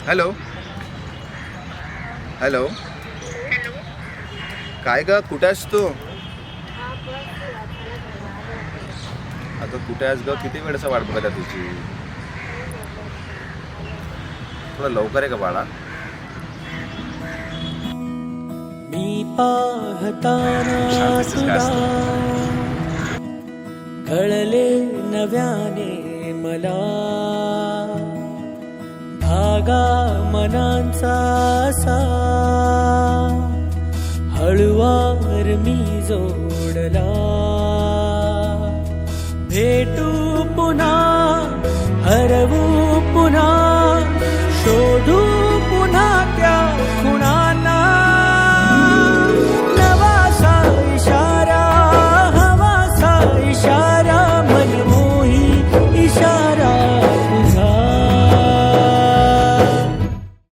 Hello hello. काय ग, कुठे आहेस तू? अगं कुठे आहेस ग? किती वेळचा वाट बघत आहे तुझी. थोडं लवकर आहे का बाळा? मी पाहताना तुला कळले नव्याने मला, धागा मनांचा असा हळुवार मी जोडला. भेटू पुन्हा, हरवू पुन्हा,